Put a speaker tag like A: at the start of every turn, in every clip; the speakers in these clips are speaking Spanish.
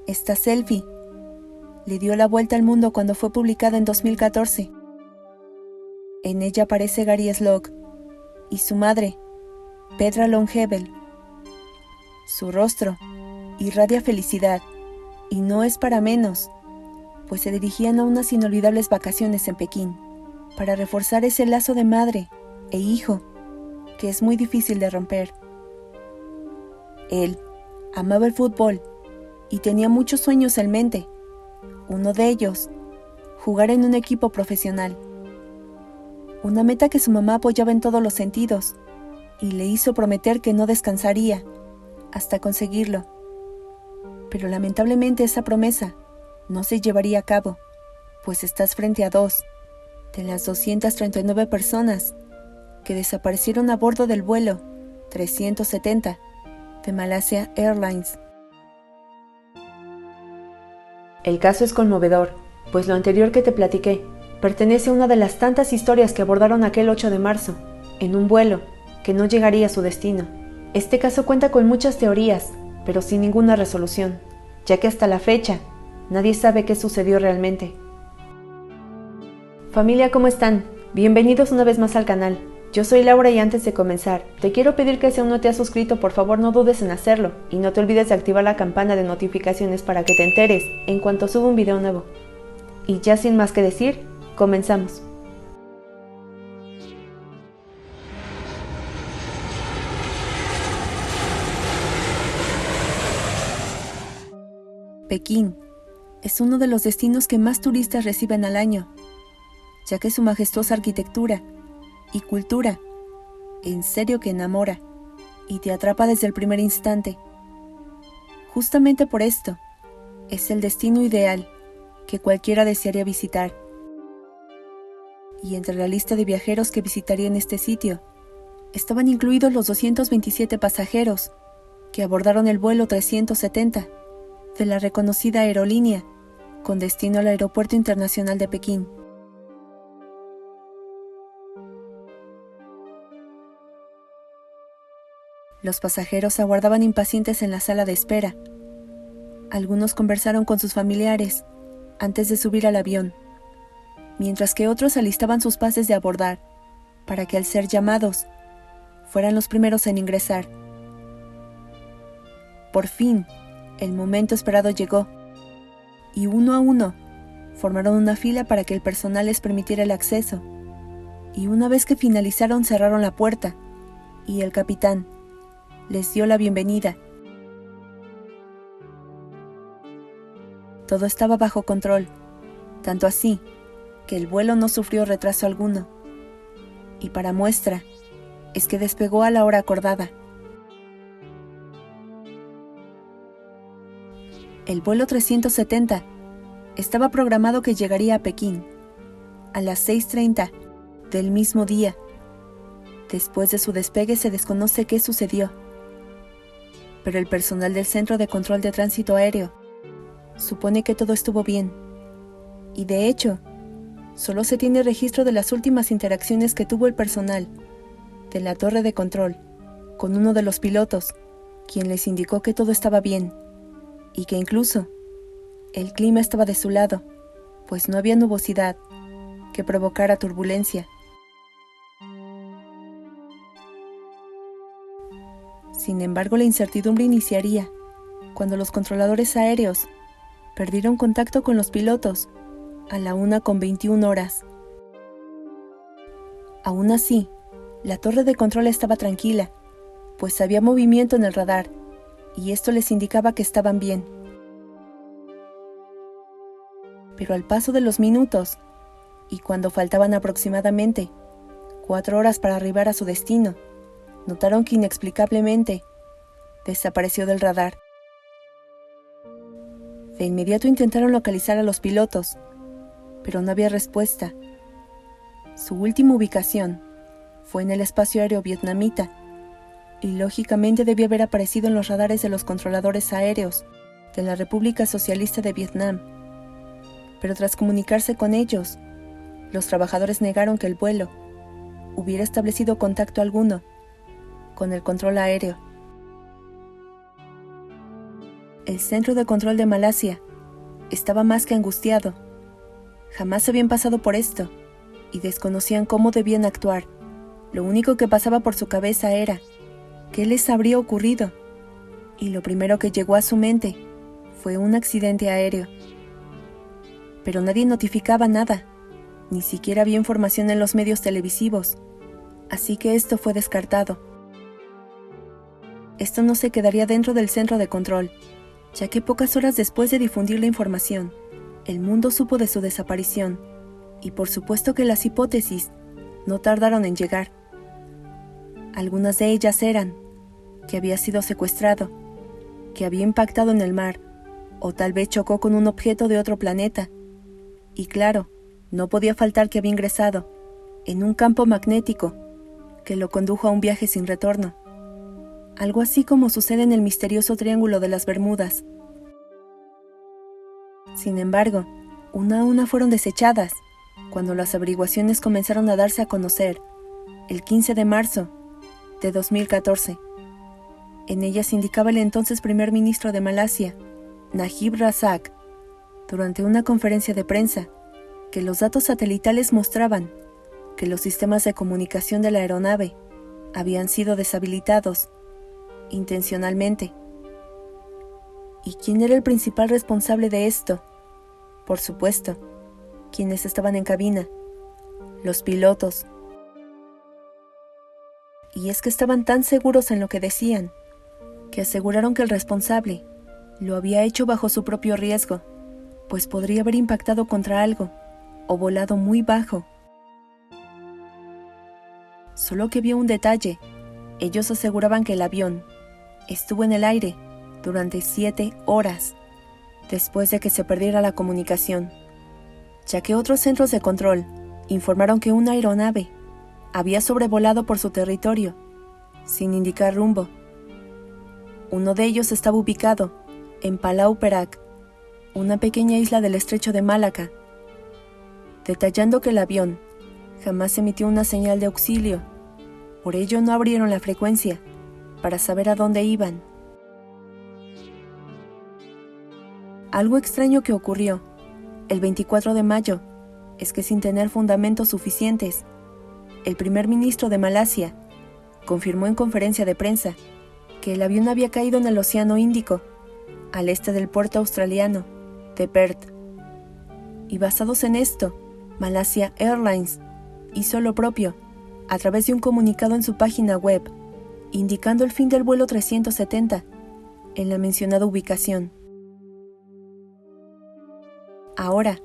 A: Esta selfie le dio la vuelta al mundo cuando fue publicada en 2014. En ella aparece Gary Slock y su madre, Petra Longhebel. Su rostro irradia felicidad, y no es para menos, pues se dirigían a unas inolvidables vacaciones en Pekín, para reforzar ese lazo de madre e hijo que es muy difícil de romper. Él amaba el fútbol y tenía muchos sueños en mente. Uno de ellos, jugar en un equipo profesional. Una meta que su mamá apoyaba en todos los sentidos y le hizo prometer que no descansaría hasta conseguirlo. Pero lamentablemente esa promesa no se llevaría a cabo, pues estás frente a 2 de las 239 personas que desaparecieron a bordo del vuelo 370 de Malaysia Airlines.
B: El caso es conmovedor, pues lo anterior que te platiqué pertenece a una de las tantas historias que abordaron aquel 8 de marzo, en un vuelo que no llegaría a su destino. Este caso cuenta con muchas teorías, pero sin ninguna resolución, ya que hasta la fecha nadie sabe qué sucedió realmente. Familia, ¿cómo están? Bienvenidos una vez más al canal. Yo soy Laura y antes de comenzar, te quiero pedir que si aún no te has suscrito, por favor no dudes en hacerlo y no te olvides de activar la campana de notificaciones para que te enteres en cuanto suba un video nuevo. Y ya sin más que decir, comenzamos.
A: Pekín es uno de los destinos que más turistas reciben al año, ya que su majestuosa arquitectura y cultura en serio que enamora y te atrapa desde el primer instante. Justamente por esto, es el destino ideal que cualquiera desearía visitar. Y entre la lista de viajeros que visitarían este sitio, estaban incluidos los 227 pasajeros que abordaron el vuelo 370 de la reconocida aerolínea con destino al Aeropuerto Internacional de Pekín. Los pasajeros aguardaban impacientes en la sala de espera. Algunos conversaron con sus familiares antes de subir al avión, mientras que otros alistaban sus pases de abordar para que al ser llamados fueran los primeros en ingresar. Por fin, el momento esperado llegó, y uno a uno formaron una fila para que el personal les permitiera el acceso, y una vez que finalizaron cerraron la puerta, y el capitán les dio la bienvenida. Todo estaba bajo control, tanto así que el vuelo no sufrió retraso alguno, y para muestra es que despegó a la hora acordada. El vuelo 370 estaba programado que llegaría a Pekín a las 6:30 del mismo día. Después de su despegue se desconoce qué sucedió, pero el personal del Centro de Control de Tránsito Aéreo supone que todo estuvo bien, y de hecho, solo se tiene registro de las últimas interacciones que tuvo el personal de la torre de control con uno de los pilotos, quien les indicó que todo estaba bien, y que incluso el clima estaba de su lado, pues no había nubosidad que provocara turbulencia. Sin embargo, la incertidumbre iniciaría cuando los controladores aéreos perdieron contacto con los pilotos a la 1:21. Aún así, la torre de control estaba tranquila, pues había movimiento en el radar, y esto les indicaba que estaban bien. Pero al paso de los minutos, y cuando faltaban aproximadamente 4 horas para arribar a su destino, notaron que inexplicablemente desapareció del radar. De inmediato intentaron localizar a los pilotos, pero no había respuesta. Su última ubicación fue en el espacio aéreo vietnamita, y lógicamente debió haber aparecido en los radares de los controladores aéreos de la República Socialista de Vietnam. Pero tras comunicarse con ellos, los trabajadores negaron que el vuelo hubiera establecido contacto alguno con el control aéreo. El Centro de Control de Malasia estaba más que angustiado. Jamás habían pasado por esto y desconocían cómo debían actuar. Lo único que pasaba por su cabeza era ¿qué les habría ocurrido? Y lo primero que llegó a su mente fue un accidente aéreo. Pero nadie notificaba nada, ni siquiera había información en los medios televisivos, así que esto fue descartado. Esto no se quedaría dentro del centro de control, ya que pocas horas después de difundir la información, el mundo supo de su desaparición, y por supuesto que las hipótesis no tardaron en llegar. Algunas de ellas eran que había sido secuestrado, que había impactado en el mar, o tal vez chocó con un objeto de otro planeta. Y claro, no podía faltar que había ingresado en un campo magnético que lo condujo a un viaje sin retorno. Algo así como sucede en el misterioso Triángulo de las Bermudas. Sin embargo, una a una fueron desechadas cuando las averiguaciones comenzaron a darse a conocer el 15 de marzo de 2014. En ellas indicaba el entonces primer ministro de Malasia, Najib Razak, durante una conferencia de prensa, que los datos satelitales mostraban que los sistemas de comunicación de la aeronave habían sido deshabilitados intencionalmente. ¿Y quién era el principal responsable de esto? Por supuesto, quienes estaban en cabina, los pilotos. Y es que estaban tan seguros en lo que decían, que aseguraron que el responsable lo había hecho bajo su propio riesgo, pues podría haber impactado contra algo o volado muy bajo. Solo que había un detalle: ellos aseguraban que el avión estuvo en el aire durante 7 horas después de que se perdiera la comunicación, ya que otros centros de control informaron que una aeronave había sobrevolado por su territorio sin indicar rumbo. Uno de ellos estaba ubicado en Palau Perak, una pequeña isla del estrecho de Malaca, detallando que el avión jamás emitió una señal de auxilio, por ello no abrieron la frecuencia para saber a dónde iban. Algo extraño que ocurrió el 24 de mayo es que, sin tener fundamentos suficientes, el primer ministro de Malasia confirmó en conferencia de prensa que el avión había caído en el Océano Índico, al este del puerto australiano de Perth. Y basados en esto, Malasia Airlines hizo lo propio a través de un comunicado en su página web, indicando el fin del vuelo 370 en la mencionada ubicación. Ahora,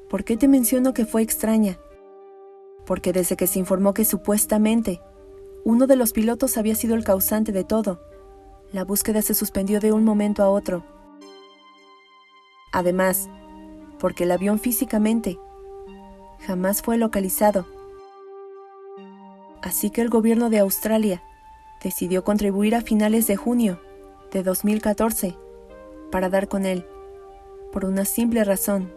A: ¿por qué te menciono que fue extraña? Porque desde que se informó que supuestamente uno de los pilotos había sido el causante de todo, la búsqueda se suspendió de un momento a otro. Además, porque el avión físicamente jamás fue localizado. Así que el gobierno de Australia decidió contribuir a finales de junio de 2014 para dar con él, por una simple razón.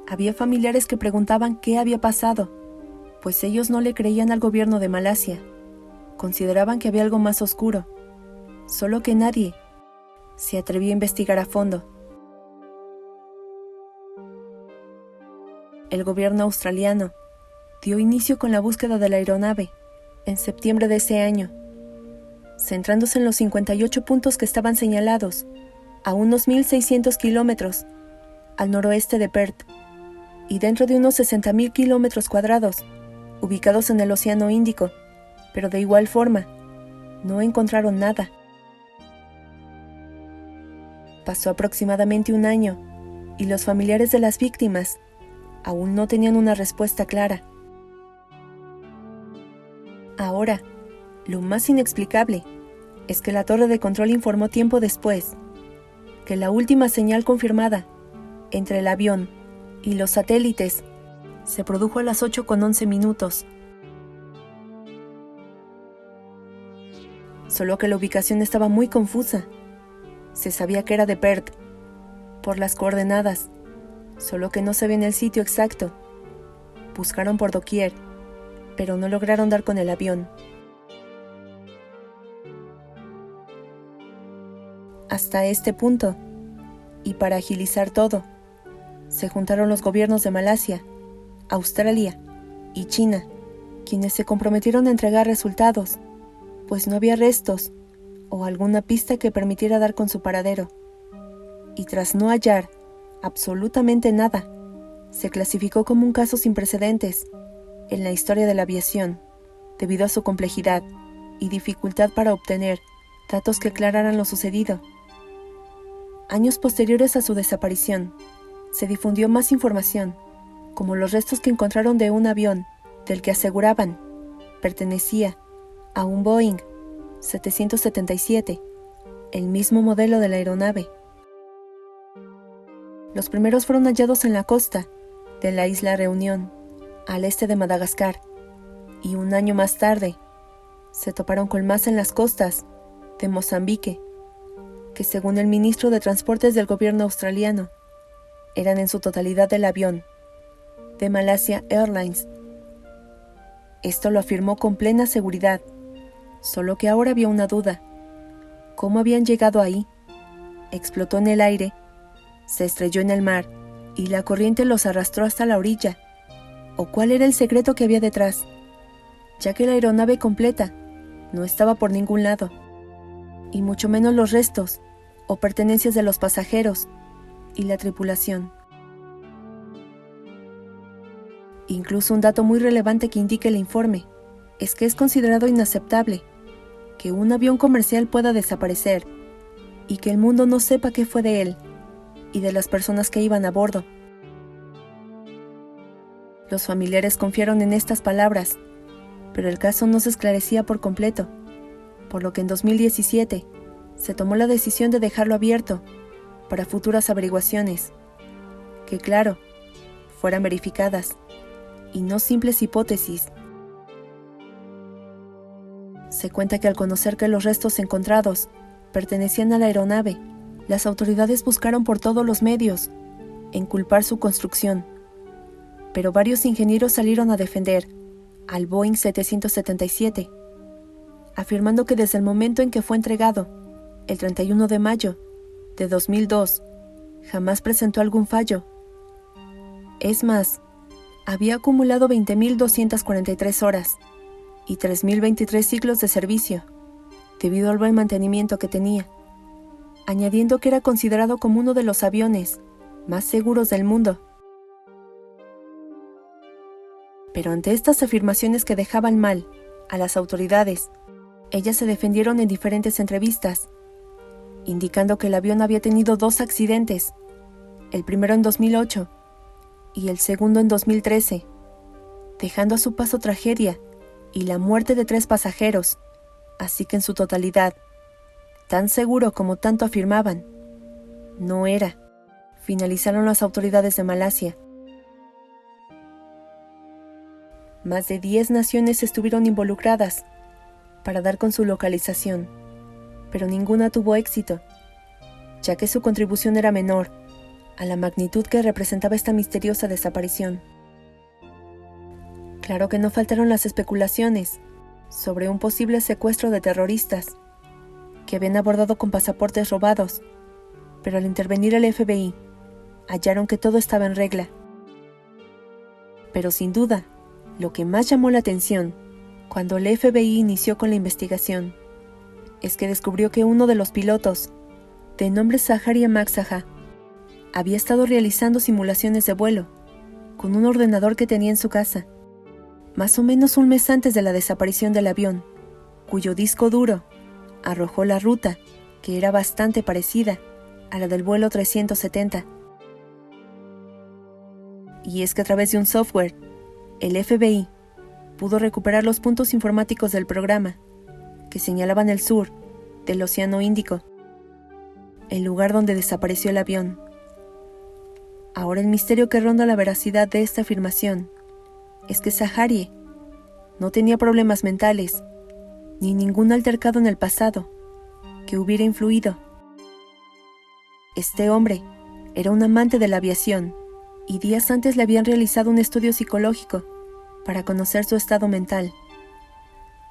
A: Había familiares que preguntaban qué había pasado, pues ellos no le creían al gobierno de Malasia. Consideraban que había algo más oscuro, solo que nadie se atrevió a investigar a fondo. El gobierno australiano dio inicio con la búsqueda de la aeronave en septiembre de ese año, centrándose en los 58 puntos que estaban señalados a unos 1.600 kilómetros al noroeste de Perth y dentro de unos 60.000 kilómetros cuadrados, ubicados en el Océano Índico, pero de igual forma, no encontraron nada. Pasó aproximadamente un año y los familiares de las víctimas aún no tenían una respuesta clara. Ahora, lo más inexplicable es que la torre de control informó tiempo después que la última señal confirmada entre el avión y los satélites se produjo a las 8:11. Solo que la ubicación estaba muy confusa. Se sabía que era de Perth por las coordenadas, solo que no sabían el sitio exacto. Buscaron por doquier, pero no lograron dar con el avión. Hasta este punto, Y para agilizar todo, se juntaron los gobiernos de Malasia, Australia y China, quienes se comprometieron a entregar resultados, pues no había restos o alguna pista que permitiera dar con su paradero. Y tras no hallar absolutamente nada, se clasificó como un caso sin precedentes en la historia de la aviación, debido a su complejidad y dificultad para obtener datos que aclararan lo sucedido. Años posteriores a su desaparición, se difundió más información, como los restos que encontraron de un avión del que aseguraban pertenecía a un Boeing 777, el mismo modelo de la aeronave. Los primeros fueron hallados en la costa de la isla Reunión, al este de Madagascar, y un año más tarde se toparon con más en las costas de Mozambique, que según el ministro de Transportes del gobierno australiano, eran en su totalidad del avión de Malaysia Airlines. Esto lo afirmó con plena seguridad, solo que ahora había una duda. ¿Cómo habían llegado ahí? ¿Explotó en el aire? ¿Se estrelló en el mar y la corriente los arrastró hasta la orilla? ¿O cuál era el secreto que había detrás? Ya que la aeronave completa no estaba por ningún lado, y mucho menos los restos o pertenencias de los pasajeros y la tripulación. Incluso un dato muy relevante que indica el informe es que es considerado inaceptable que un avión comercial pueda desaparecer y que el mundo no sepa qué fue de él y de las personas que iban a bordo. Los familiares confiaron en estas palabras, pero el caso no se esclarecía por completo, por lo que en 2017 se tomó la decisión de dejarlo abierto para futuras averiguaciones, que claro, fueran verificadas y no simples hipótesis. Se cuenta que al conocer que los restos encontrados pertenecían a la aeronave, las autoridades buscaron por todos los medios inculpar su construcción, pero varios ingenieros salieron a defender al Boeing 777, afirmando que desde el momento en que fue entregado, el 31 de mayo de 2002, jamás presentó algún fallo. Es más, había acumulado 20.243 horas y 3.023 ciclos de servicio, debido al buen mantenimiento que tenía, añadiendo que era considerado como uno de los aviones más seguros del mundo. Pero ante estas afirmaciones que dejaban mal a las autoridades, ellas se defendieron en diferentes entrevistas, indicando que el avión había tenido 2 accidentes, el primero en 2008 y el segundo en 2013, dejando a su paso tragedia y la muerte de 3 pasajeros, así que en su totalidad, tan seguro como tanto afirmaban, no era, finalizaron las autoridades de Malasia. Más de 10 naciones estuvieron involucradas para dar con su localización, pero ninguna tuvo éxito, ya que su contribución era menor a la magnitud que representaba esta misteriosa desaparición. Claro que no faltaron las especulaciones sobre un posible secuestro de terroristas que habían abordado con pasaportes robados, pero al intervenir el FBI, hallaron que todo estaba en regla. Pero sin duda, lo que más llamó la atención cuando el FBI inició con la investigación es que descubrió que uno de los pilotos, de nombre Zaharia Maksaha, había estado realizando simulaciones de vuelo con un ordenador que tenía en su casa, más o menos un mes antes de la desaparición del avión, cuyo disco duro arrojó la ruta, que era bastante parecida a la del vuelo 370. Y es que a través de un software, el FBI pudo recuperar los puntos informáticos del programa, que señalaban el sur del Océano Índico, el lugar donde desapareció el avión. Ahora el misterio que ronda la veracidad de esta afirmación es que Zaharia no tenía problemas mentales, ni ningún altercado en el pasado que hubiera influido. Este hombre era un amante de la aviación y días antes le habían realizado un estudio psicológico para conocer su estado mental.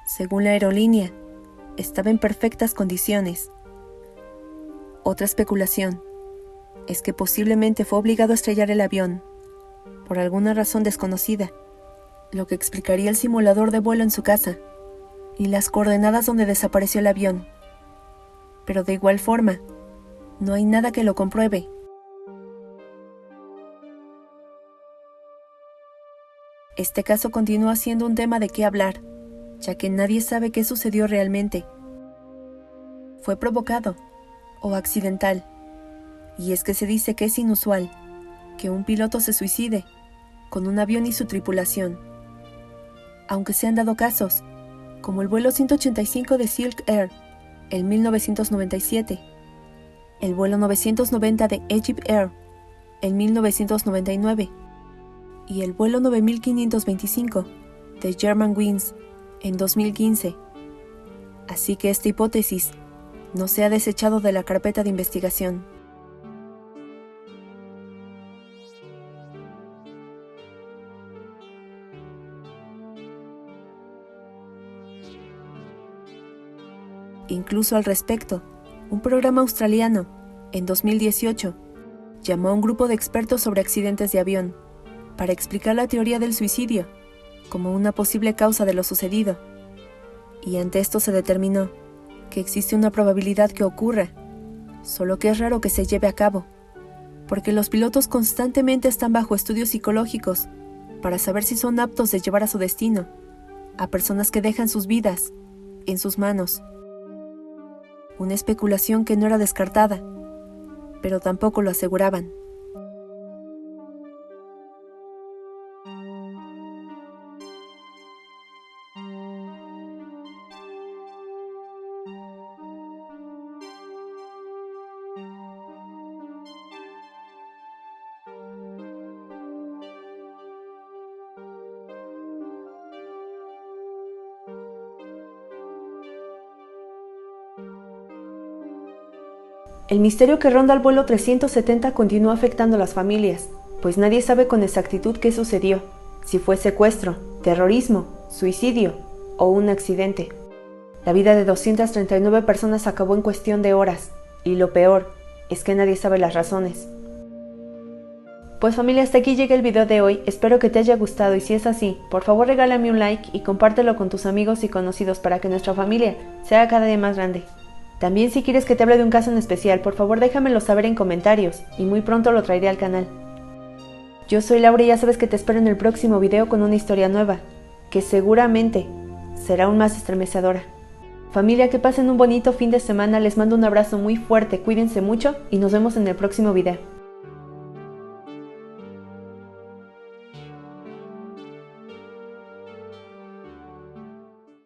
A: Según la aerolínea, estaba en perfectas condiciones. Otra especulación es que posiblemente fue obligado a estrellar el avión, por alguna razón desconocida, lo que explicaría el simulador de vuelo en su casa y las coordenadas donde desapareció el avión. Pero de igual forma, no hay nada que lo compruebe. Este caso continúa siendo un tema de qué hablar, ya que nadie sabe qué sucedió realmente. ¿Fue provocado o accidental? Y es que se dice que es inusual que un piloto se suicide con un avión y su tripulación. Aunque se han dado casos, como el vuelo 185 de Silk Air en 1997, el vuelo 990 de Egypt Air en 1999 y el vuelo 9525 de Germanwings en 2015. Así que esta hipótesis no se ha desechado de la carpeta de investigación. Incluso al respecto, un programa australiano, en 2018, llamó a un grupo de expertos sobre accidentes de avión para explicar la teoría del suicidio como una posible causa de lo sucedido. Y ante esto se determinó que existe una probabilidad que ocurra, solo que es raro que se lleve a cabo, porque los pilotos constantemente están bajo estudios psicológicos para saber si son aptos de llevar a su destino a personas que dejan sus vidas en sus manos. Una especulación que no era descartada, pero tampoco lo aseguraban.
B: El misterio que ronda el vuelo 370 continúa afectando a las familias, pues nadie sabe con exactitud qué sucedió, si fue secuestro, terrorismo, suicidio o un accidente. La vida de 239 personas acabó en cuestión de horas, y lo peor es que nadie sabe las razones. Pues familia, hasta aquí llega el video de hoy, espero que te haya gustado y si es así, por favor regálame un like y compártelo con tus amigos y conocidos para que nuestra familia sea cada día más grande. También si quieres que te hable de un caso en especial, por favor déjamelo saber en comentarios y muy pronto lo traeré al canal. Yo soy Laura y ya sabes que te espero en el próximo video con una historia nueva, que seguramente será aún más estremecedora. Familia, que pasen un bonito fin de semana, les mando un abrazo muy fuerte, cuídense mucho y nos vemos en el próximo video.